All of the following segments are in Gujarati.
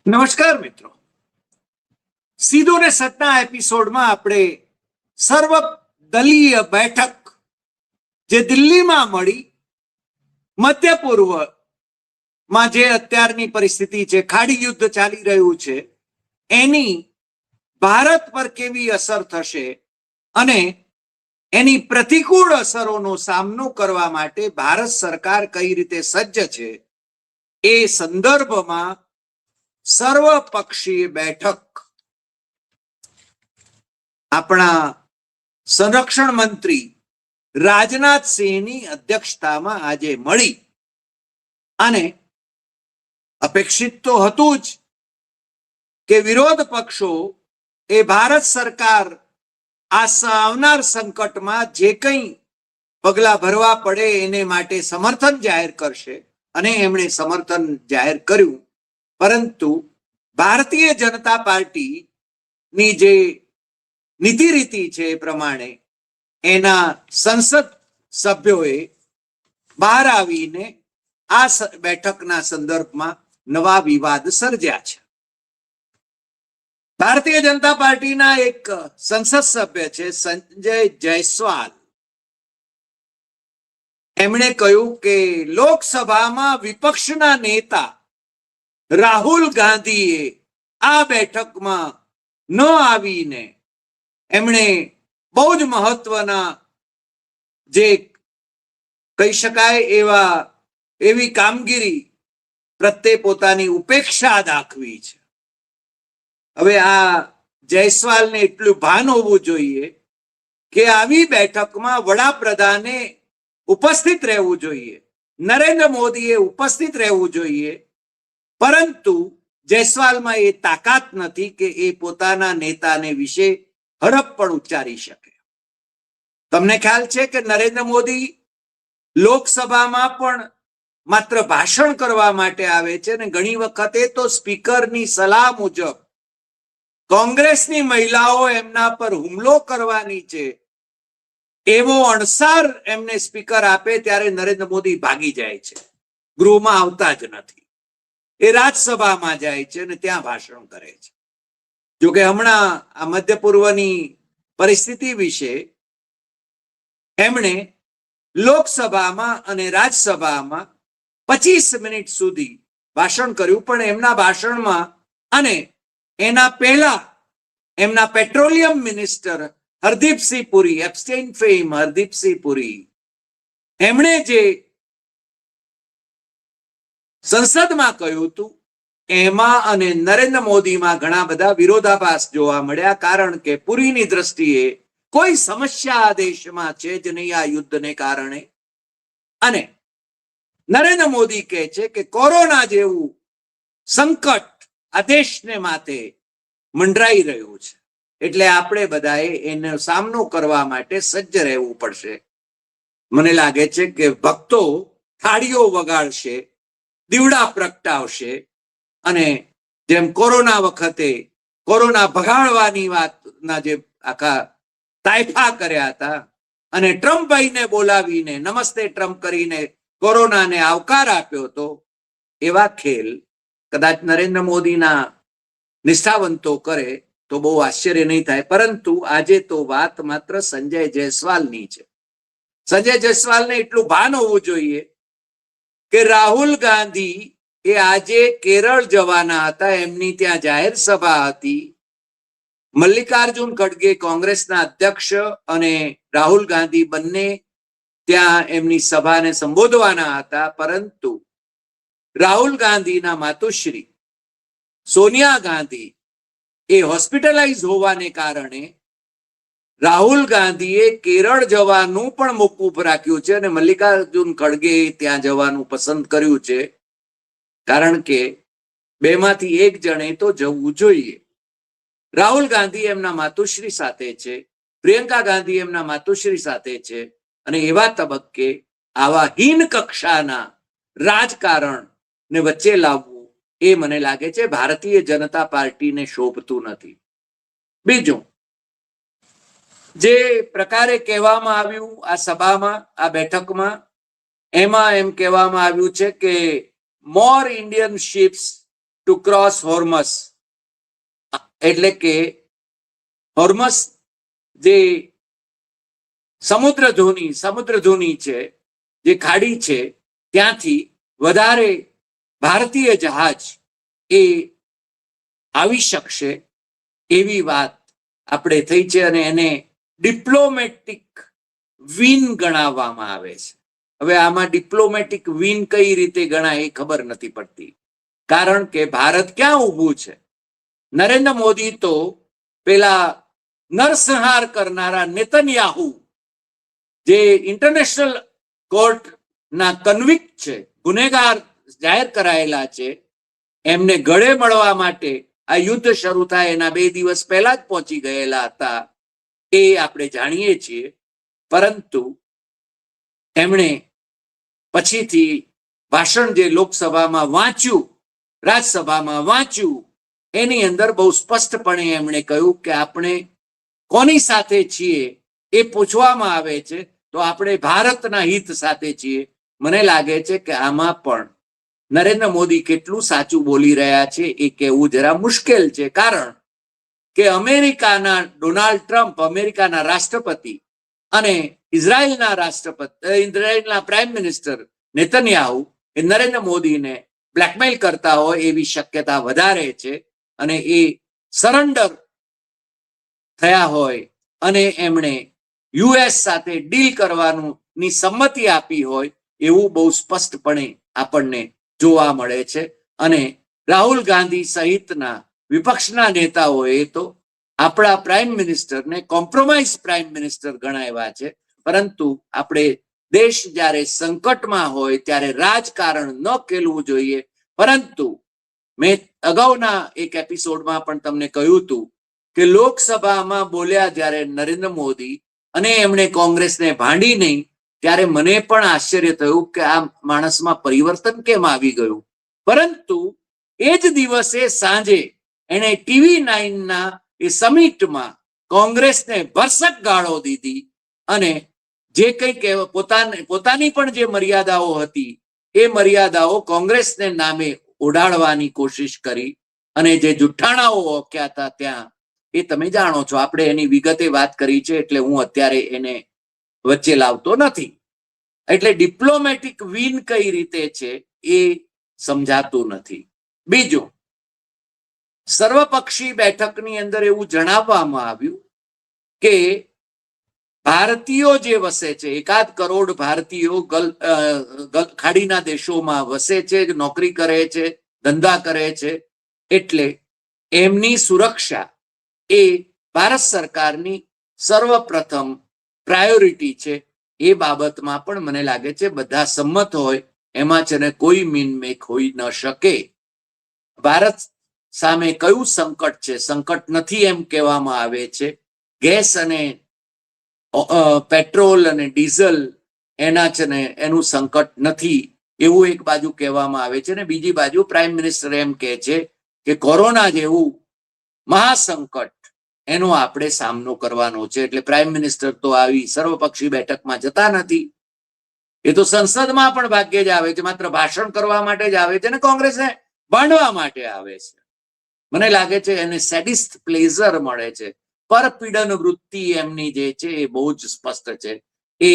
નમસ્કાર મિત્રો, સીધો ને સતના એપિસોડમાં આપણે સર્વદલીય બેઠક જે દિલ્હીમાં મળી, મધ્ય પૂર્વમાં જે અત્યારની પરિસ્થિતિ છે, ખાડી યુદ્ધ ચાલી રહ્યું છે, એની ભારત પર કેવી અસર થશે અને એની પ્રતિકૂળ અસરોનો સામનો કરવા માટે ભારત સરકાર કઈ રીતે સજ્જ છે એ સંદર્ભમાં સર્વપક્ષીય બેઠક આપણા સંરક્ષણ મંત્રી રાજનાથસિંહની અધ્યક્ષતામાં આજે મળી અને અપેક્ષિત તો હતું જ કે વિરોધ પક્ષો એ ભારત સરકાર આ આવનાર સંકટમાં જે કંઈ પગલા ભરવા પડે એને માટે સમર્થન જાહેર કરશે અને એમણે સમર્થન જાહેર કર્યું. પરંતુ ભારતીય જનતા પાર્ટીની જે નીતિ રીતિ છે એ પ્રમાણે એના સંસદ સભ્યોએ બહાર આવીને આ બેઠકના સંદર્ભમાં નવા વિવાદ સર્જ્યા છે. ભારતીય જનતા પાર્ટીના એક સંસદ સભ્ય છે સંજય જયસ્વાલ, એમણે કહ્યું કે લોકસભામાં વિપક્ષના નેતા રાહુલ ગાંધીએ આ બેઠકમાં ન આવીને એમણે બહુ જ મહત્વના જે કહી શકાય એવી કામગીરી પ્રત્યે પોતાની ઉપેક્ષા દાખવી છે. હવે આ જયસ્વાલને એટલું ભાન હોવું જોઈએ કે આવી બેઠકમાં વડાપ્રધાને ઉપસ્થિત રહેવું જોઈએ, નરેન્દ્ર મોદીએ ઉપસ્થિત રહેવું જોઈએ, પરંતુ જયસ્વાલમાં એ તાકાત નથી કે એ પોતાના નેતાને વિશે હડપ પણ ઉચ્ચારી શકે. તમને ખ્યાલ છે કે નરેન્દ્ર મોદી લોકસભામાં પણ માત્ર ભાષણ કરવા માટે આવે છે અને ઘણી વખતે તો સ્પીકરની સલાહ મુજબ કોંગ્રેસની મહિલાઓ એમના પર હુમલો કરવાની છે એવો અણસાર એમને સ્પીકર આપે ત્યારે નરેન્દ્ર મોદી ભાગી જાય છે, ગૃહમાં આવતા જ નથી. એ રાજ્યસભામાં જાય છે અને ત્યાં ભાષણ કરે છે. જોકે હમણાં આ મધ્ય પૂર્વની પરિસ્થિતિ વિશે એમણે લોકસભામાં અને રાજ્યસભામાં 25 મિનિટ સુધી ભાષણ કર્યું, પણ એમના ભાષણમાં અને એના પહેલા એમના petroleum minister Hardeep Singh Puri, એબ્સ્ટેઇન fame Hardeep Singh Puri, એમણે જે સંસદમાં કહ્યું હતું એમાં અને નરેન્દ્ર મોદીમાં ઘણા બધા વિરોધાભાસ જોવા મળ્યા. કારણ કે પુરીની દ્રષ્ટિએ કોઈ સમસ્યા આ દેશમાં છે જ નહીં આ યુદ્ધને કારણે, અને નરેન્દ્ર મોદી કહે છે કે કોરોના જેવું સંકટ આ દેશને માથે મંડરાઈ રહ્યું છે, એટલે આપણે બધાએ એનો સામનો કરવા માટે સજ્જ રહેવું પડશે. મને લાગે છે કે ભક્તો થાળીઓ વગાડશે, દીવડા પ્રગટાવશે અને જેમ કોરોના વખતે કોરોના ભગાડવાની વાતના જે આખા તાયફા કર્યા હતા અને ટ્રમ્પભાઈને બોલાવીને નમસ્તે ટ્રમ્પ કરીને કોરોનાને આવકાર આપ્યો હતો, એવા ખેલ કદાચ નરેન્દ્ર મોદીના નિષ્ઠાવંતો કરે તો બહુ આશ્ચર્ય નહીં થાય. પરંતુ આજે તો વાત માત્ર સંજય જયસ્વાલની છે. સંજય જયસ્વાલને એટલું ભાન હોવું જોઈએ કે રાહુલ ગાંધી એ આજે કેરળ જવાના હતા, એમની ત્યાં જાહેર સભા હતી. મલ્લિકાર્જુન ખડગે કોંગ્રેસના અધ્યક્ષ અને રાહુલ ગાંધી બંને ત્યાં એમની સભાને સંબોધવાના હતા, પરંતુ રાહુલ ગાંધીના માતુશ્રી સોનિયા ગાંધી એ હોસ્પિટલાઇઝ હોવાને કારણે રાહુલ ગાંધીએ કેરળ જવાનું પણ મોકૂફ રાખ્યું છે અને મલ્લિકાર્જુન ખડગે ત્યાં જવાનું પસંદ કર્યું છે. કારણ કે બેમાંથી એક જણે તો જવું જોઈએ. રાહુલ ગાંધી એમના માતુશ્રી સાથે છે, પ્રિયંકા ગાંધી એમના માતુશ્રી સાથે છે, અને એવા તબક્કે આવા હીન કક્ષાના રાજકારણ ને વચ્ચે લાવવું એ મને લાગે છે ભારતીય જનતા પાર્ટીને શોભતું નથી. બીજું, જે પ્રકારે કહેવામાં આવ્યું આ સભામાં, આ બેઠકમાં, એમાં એમ કહેવામાં આવ્યું છે કે more Indian ships to cross Hormuz, એટલે કે હોર્મસ જે સમુદ્રધુની છે, જે ખાડી છે, ત્યાંથી વધારે ભારતીય જહાજ એ આવી શકશે એવી વાત આપણે થઈ છે અને એને ડિપ્લોમેટિક વિન ગણાવવામાં આવે છે. હવે આમાં ડિપ્લોમેટિક વિન કઈ રીતે ગણાય એ ખબર નથી પડતી, કારણ કે ભારત ક્યાં ઊભું છે? નરેન્દ્ર મોદી તો પેલા નરસંહાર કરનારા નેતન્યાહુ, જે ઇન્ટરનેશનલ કોર્ટના કન્વિક્ટ છે, ગુનેગાર જાહેર કરાયેલા છે, એમને ગળે મળવા માટે આ યુદ્ધ શરૂ થાય એના 2 દિવસ પહેલા જ પહોંચી ગયેલા હતા, એ આપણે જાણીએ છીએ. પરંતુ એમણે પછીથી ભાષણ જે લોકસભામાં વાંચ્યું, રાજ્યસભામાં વાંચ્યું, એની અંદર બહુ સ્પષ્ટપણે એમણે કહ્યું કે આપણે કોની સાથે છીએ એ પૂછવામાં આવે છે તો આપણે ભારતના હિત સાથે છીએ. મને લાગે છે કે આમાં પણ નરેન્દ્ર મોદી કેટલું સાચું બોલી રહ્યા છે એ કહેવું જરા મુશ્કેલ છે, કારણ કે અમેરિકાના ડોનાલ્ડ ટ્રમ્પ, અમેરિકાના રાષ્ટ્રપતિ, અને ઇઝરાયલના પ્રાઇમ મિનિસ્ટર નેતન્યાહુ એ નરેન્દ્ર મોદીને બ્લેકમેલ કરતા હોય એવી શક્યતા વધારે છે, અને એ સરેન્ડર થયા હોય અને એમણે યુએસ સાથે ડીલ કરવાની સંમતિ આપી હોય એવું બહુ સ્પષ્ટપણે આપણને જોવા મળે છે. અને રાહુલ ગાંધી સહિતના વિપક્ષના નેતાઓએ તો આપણા પ્રાઇમ મિનિસ્ટરને કોમ્પ્રોમાઇઝ પ્રાઇમ મિનિસ્ટર ગણાવ્યા છે. પરંતુ આપણે દેશ જ્યારે સંકટમાં હોય ત્યારે રાજકારણ ન ખેલવું જોઈએ. પરંતુ મેં અગાઉના એક એપિસોડમાં પણ તમને કહ્યું હતું કે લોકસભામાં બોલ્યા જ્યારે નરેન્દ્ર મોદી અને એમણે કોંગ્રેસને ભાંડી નહીં, ત્યારે મને પણ આશ્ચર્ય થયું કે આ માણસમાં પરિવર્તન કેમ આવી ગયું. પરંતુ એ જ દિવસે સાંજે એણે TV 9ના એ સમિટમાં કોંગ્રેસને ભરસક ગાળો દીધી અને જે કંઈક પોતાની પણ જે મર્યાદાઓ હતી એ મર્યાદાઓ કોંગ્રેસને નામે ઓઢાડવાની કોશિશ કરી, અને જે જુઠ્ઠાણાઓ ઓક્યા હતા ત્યાં એ તમે જાણો છો, આપણે એની વિગતે વાત કરી છે, એટલે હું અત્યારે એને વચ્ચે લાવતો નથી. એટલે ડિપ્લોમેટિક વિન કઈ રીતે છે એ સમજાતું નથી. બીજું, સર્વપક્ષી બેઠકની અંદર એવું જણાવવામાં આવ્યું કે ભારતીયો જે વસે છે, 1.5 કરોડ ભારતીયો ખાડીના દેશોમાં વસે છે, નોકરી કરે છે, ધંધા કરે છે, એટલે એમની સુરક્ષા એ ભારત સરકારની સર્વપ્રથમ પ્રાયોરિટી છે. એ બાબતમાં પણ મને લાગે છે બધા સંમત હોય, એમાં છે ને કોઈ મીનમેક હોઈ ન શકે. ભારત સામે કયું સંકટ છે? સંકટ નથી એમ કહેવામાં આવે છે. ગેસ અને પેટ્રોલ અને ડીઝલ એના છે ને એનું સંકટ નથી એવું એક બાજુ કહેવામાં આવે છે, ને બીજી બાજુ પ્રાઇમ મિનિસ્ટર એમ કહે છે કે કોરોના જેવું મહાસંકટ એનો આપણે સામનો કરવાનો છે. એટલે પ્રાઇમ મિનિસ્ટર તો આવી સર્વપક્ષી બેઠકમાં જતા નથી, એ તો સંસદમાં પણ ભાગ્યે જ આવે છે, માત્ર ભાષણ કરવા માટે જ આવે છે અને કોંગ્રેસને ભાંડવા માટે આવે છે. મને લાગે છે એને સેડિસ્ટ પ્લેઝર મળે છે. પરપીડન વૃત્તિ એમની જે છે એ બહુ જ સ્પષ્ટ છે. એ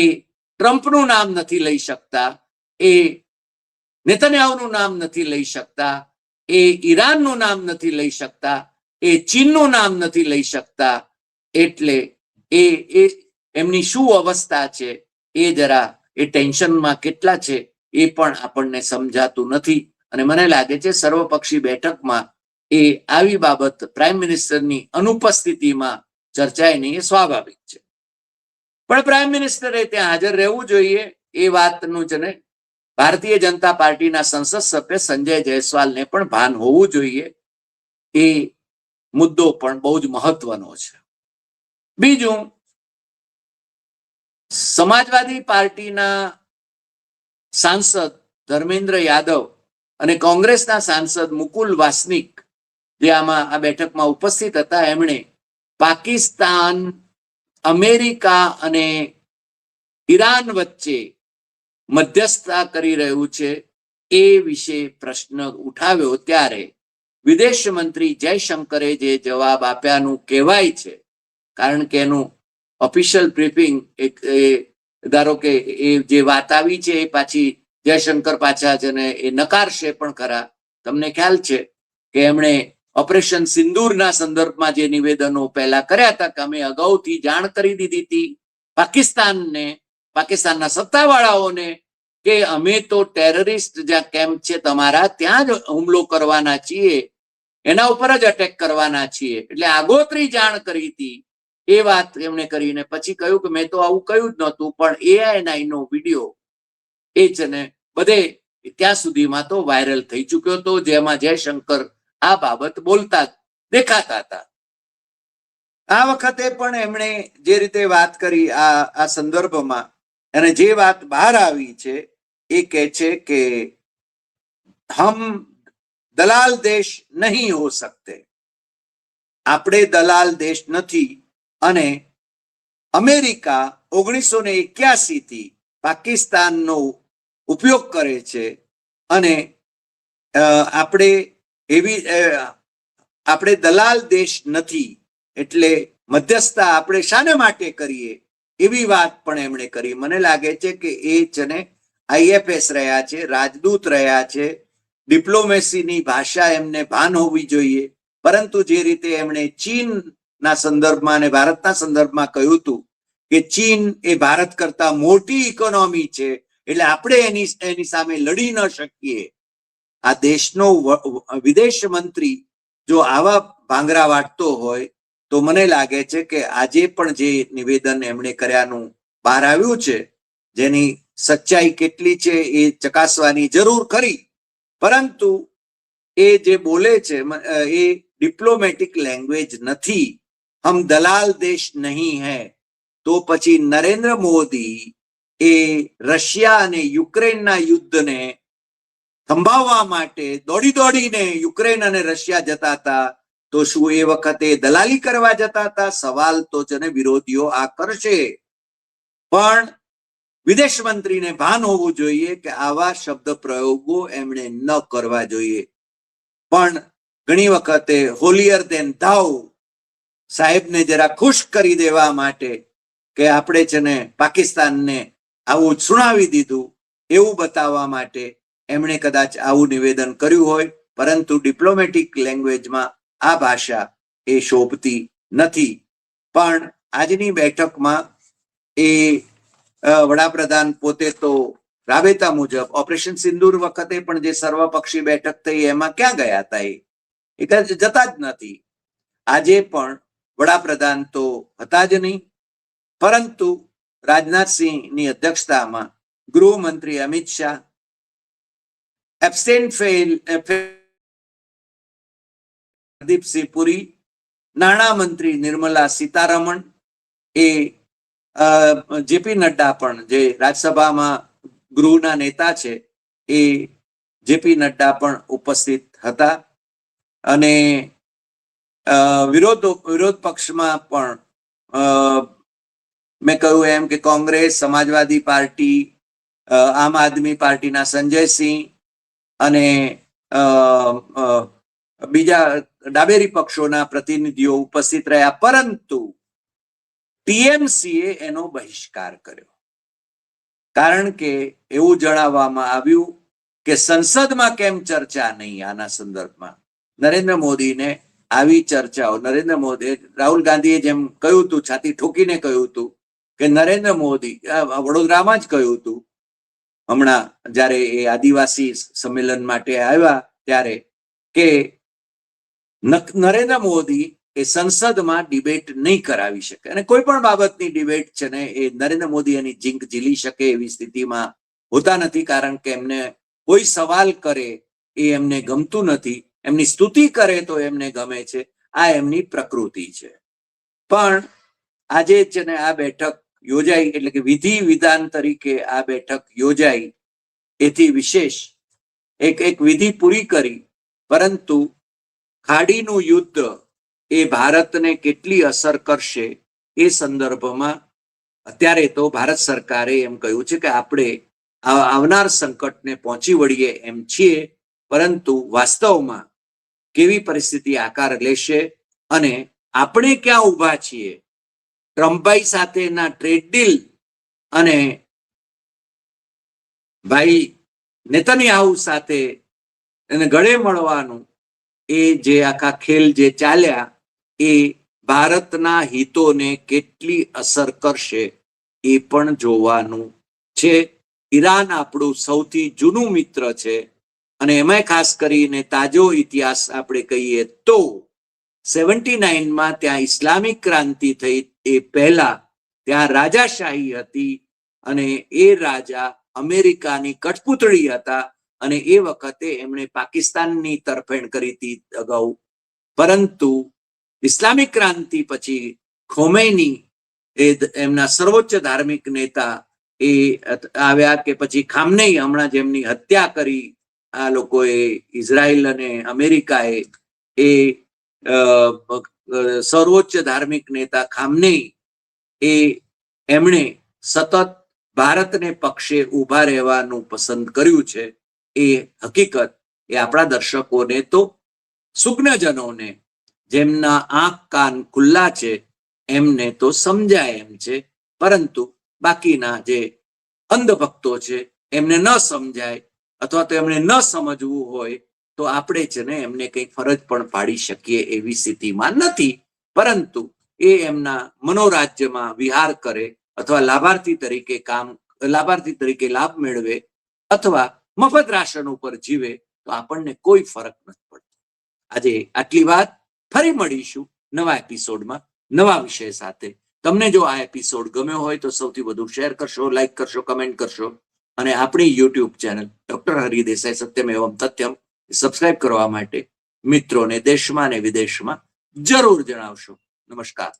ટ્રમ્પનું નામ નથી લઈ શકતા, એ નેતન્યાહુનું નામ નથી લઈ શકતા, એ ઈરાનનું નામ નથી લઈ શકતા, એ ચીનનું નામ નથી લઈ શકતા. એટલે એ એમની શું અવસ્થા છે એ જરા એ ટેન્શનમાં કેટલા છે એ પણ આપણને સમજાતું નથી. અને મને લાગે છે સર્વપક્ષી બેઠકમાં એ આવી બાબત પ્રાઇમ મિનિસ્ટરની અનુપસ્થિતિમાં ચર્ચાય નહીં, એ સ્વાભાવિક છે. પણ પ્રાઇમ મિનિસ્ટરે ત્યાં હાજર રહેવું જોઈએ એ વાતનું છે ને ભારતીય જનતા પાર્ટીના સંસદ સભ્ય સંજય જયસ્વાલને પણ ભાન હોવું જોઈએ. એ મુદ્દો પણ બહુ જ મહત્વનો છે. બીજું, સમાજવાદી પાર્ટીના સાંસદ ધર્મેન્દ્ર યાદવ અને કોંગ્રેસના સાંસદ મુકુલ વાસનિક જે આમાં આ બેઠકમાં ઉપસ્થિત હતા, એમણે પાકિસ્તાન, અમેરિકા અને ઈરાન વચ્ચે મધ્યસ્થતા કરી રહ્યું છે એ વિશે પ્રશ્ન ઉઠાવ્યો. ત્યારે વિદેશ મંત્રી જયશંકરે જે જવાબ આપ્યાનું કહેવાય છે, કારણ કે એનું ઓફિશિયલ બ્રીફિંગ ધારો કે એ જે વાત આવી છે એ પાછી જયશંકર પાછા છે ને એ નકારશે પણ ખરા. તમને ખ્યાલ છે કે એમણે ઓપરેશન સિંદૂરના સંદર્ભમાં જે નિવેદનો પહેલા કર્યા હતા કે અમે અગાઉથી જાણ કરી દીધી હતી પાકિસ્તાનને, પાકિસ્તાનના સત્તાવાળાઓને કે અમે તો ટેરરિસ્ટ જ્યાં કેમ્પ છે તમારા ત્યાં જ હુમલો કરવાના છીએ, એના ઉપર જ અટેક કરવાના છીએ, એટલે આગોતરી જાણ કરી હતી. એ વાત એમણે કરીને પછી કહ્યું કે મેં તો આવું કહ્યું જ નહોતું, પણ AI નો વિડીયો એ છે ને બધે ત્યાં સુધીમાં તો વાયરલ થઈ ચુક્યો હતો, જેમાં જયશંકર આ બાબત બોલતા દેખાતા હતા. આ વખતે પણ એમણે જે રીતે વાત કરી આ સંદર્ભમાં, અને જે વાત બહાર આવી છે એ કહે છે કે હમ દલાલ દેશ નહીં હો સકતે, આપણે દલાલ દેશ નથી. અને અમેરિકા 1981 થી પાકિસ્તાનનો ઉપયોગ કરે છે, અને આપણે દલાલ દેશ નથી, એટલે મધ્યસ્થતા આપણે શાને માટે કરીએ એવી વાત પણ એમણે કરી. મને લાગે છે કે એ છે ને IFS રહ્યા છે, રાજદૂત રહ્યા છે, ડિપ્લોમેસીની ભાષા એમને ભાન હોવી જોઈએ. પરંતુ જે રીતે એમણે ચીનના સંદર્ભમાં અને ભારતના સંદર્ભમાં કહ્યું હતું કે ચીન એ ભારત કરતા મોટી ઇકોનોમી છે, એટલે આપણે એની સામે લડી ન શકીએ. આ દેશનો વિદેશ મંત્રી જો આવા ભાંગરા વાટતો હોય તો મને લાગે છે કે આજે પણ જે નિવેદન એમણે કર્યાનું બહાર આવ્યું છે, જેની સચ્ચાઈ કેટલી છે એ ચકાસવાની જરૂર ખરી, પરંતુ એ જે બોલે છે એ ડિપ્લોમેટિક લેંગ્વેજ નથી. હમ દલાલ દેશ નહીં હૈ. તો પછી નરેન્દ્ર મોદી એ રશિયા અને યુક્રેનના યુદ્ધને સંભાળવા માટે દોડીને યુક્રેન અને રશિયા જતા હતા, તો શું એ વખતે દલાલી કરવા જતા હતા? સવાલ તો છે ને વિરોધીઓ આ કરશે, પણ વિદેશ મંત્રીને ભાન હોવું જોઈએ કે આવા શબ્દ પ્રયોગો એમણે ન કરવા જોઈએ. પણ ઘણી વખતે હોલિયર દેન થાઉ સાહેબને જરા ખુશ કરી દેવા માટે કે આપણે છે ને પાકિસ્તાનને આવું સુણાવી દીધું એવું બતાવવા માટે એમણે કદાચ આવું નિવેદન કર્યું હોય, પરંતુ ડિપ્લોમેટિક લેંગ્વેજમાં આ ભાષા એ શોભતી નથી. પણ આજની બેઠકમાં એ વડાપ્રધાન પોતે તો રાબેતા મુજબ ઓપરેશન સિંદૂર વખતે પણ જે સર્વપક્ષી બેઠક થઈ એમાં ક્યાં ગયા હતા? એ જતા જ નથી. આજે પણ વડાપ્રધાન તો હતા જ નહીં, પરંતુ રાજનાથસિંહની અધ્યક્ષતામાં ગૃહમંત્રી અમિત શાહ, હરદીપસિંહ પુરી, નાણામંત્રી નિર્મલા સીતારમણ, એ જેપી નડ્ડા પણ જે રાજ્યસભામાં ગૃહના નેતા છે એ જેપી નડ્ડા પણ ઉપસ્થિત હતા. અને વિરોધ પક્ષમાં પણ મેં કહ્યું એમ કે કોંગ્રેસ, સમાજવાદી પાર્ટી, આમ આદમી પાર્ટીના સંજયસિંહ અને બીજા ડાબેરી પક્ષોના પ્રતિનિધિઓ ઉપસ્થિત રહ્યા, પરંતુ ટીએમસીએ એનો બહિષ્કાર કર્યો. કારણ કે એવું જણાવવામાં આવ્યું કે સંસદમાં કેમ ચર્ચા નહીં આના સંદર્ભમાં. નરેન્દ્ર મોદીને આવી ચર્ચાઓ, નરેન્દ્ર મોદી, રાહુલ ગાંધીએ જેમ કહ્યું હતું, છાતી ઠોકીને કહ્યું હતું કે નરેન્દ્ર મોદી વડોદરામાં જ કહ્યું હતું હમણાં જ્યારે એ આદિવાસી સંમેલન માટે આવ્યા ત્યારે, કે નરેન્દ્ર મોદી એ સંસદમાં ડિબેટ નહીં કરાવી શકે, અને કોઈ પણ બાબતની ડિબેટ છે ને એ નરેન્દ્ર મોદી એની જીંક ઝીલી શકે એવી સ્થિતિમાં હોતા નથી, કારણ કે એમને કોઈ સવાલ કરે એ એમને ગમતું નથી, એમની સ્તુતિ કરે તો એમને ગમે છે, આ એમની પ્રકૃતિ છે. પણ આજે છે ને આ બેઠક યોજાઈ, એટલે કે વિધિ વિધાન તરીકે આ બેઠક યોજાઈ, એથી વિશેષ એક વિધિ પૂરી કરી, પરંતુ ખાડીનું યુદ્ધ એ ભારતને કેટલી અસર કરશે એ સંદર્ભમાં અત્યારે તો ભારત સરકારે એમ કહ્યું છે કે આપણે આવનાર સંકટને પહોંચી વળીએ એમ છીએ, પરંતુ વાસ્તવમાં કેવી પરિસ્થિતિ આકાર લેશે અને આપણે ક્યાં ઊભા છીએ. ટ્રમ્પભાઈ સાથેના ટ્રેડ ડીલ અને ભાઈ નેતન્યાહુ સાથે એને ગળે મળવાનું એ જે આખા ખેલ જે ચાલ્યા એ ભારતના હિતોને કેટલી અસર કરશે એ પણ જોવાનું છે. ઈરાન આપણું સૌથી જૂનું મિત્ર છે અને એમાં ખાસ કરીને તાજો ઇતિહાસ આપણે કહીએ તો 79માં ત્યાં ઇસ્લામિક ક્રાંતિ થઈ એ પહેલા ત્યાં રાજાશાહી હતી અને એ રાજા અમેરિકાની કઠપૂતળી હતા અને એ વખતે એમણે પાકિસ્તાનની તરફેણ કરી હતી અગાઉ. પરંતુ ઇસ્લામિક ક્રાંતિ પછી ખોમૈની એ એમના સર્વોચ્ચ ધાર્મિક નેતા એ આવ્યા કે પછી ખામનેઈ હમણાં જેમની હત્યા કરી આ લોકોએ ઇઝરાયલ અને અમેરિકાએ એ સર્વોચ્ચ ધાર્મિક નેતા ખામનેઈ એ એમણે સતત ભારતને પક્ષે ઊભા રહેવાનું પસંદ કર્યું છે. એ હકીકત એ આપણા દર્શકોને તો સુજ્ઞજનોને જેમના આંખ કાન ખુલ્લા છે એમને તો સમજાય એમ છે, પરંતુ બાકીના જે અંધભક્તો છે એમને ન સમજાય અથવા તો એમને ન સમજવું હોય તો આપણે છે ને એમને કંઈ ફરજ પણ પાડી શકીએ એવી સ્થિતિમાં નથી. પરંતુ એ એમના મનોરાજ્યમાં વિહાર કરે અથવા લાભાર્થી તરીકે લાભ મેળવે અથવા મફત રાશન ઉપર જીવે તો આપણને કોઈ ફરક નથી પડતો. આજે આટલી વાત. ફરી મળીશું નવા એપિસોડમાં નવા વિષય સાથે. તમને જો આ એપિસોડ ગમ્યો હોય તો સૌથી વધુ શેર કરશો, લાઈક કરશો, કમેન્ટ કરશો અને આપણી YouTube channel doctor Hari Desai Satyam Evam Tathyam subscribe કરવા માટે મિત્રોને દેશમાં અને વિદેશમાં જરૂર જણાવશો. નમસ્કાર.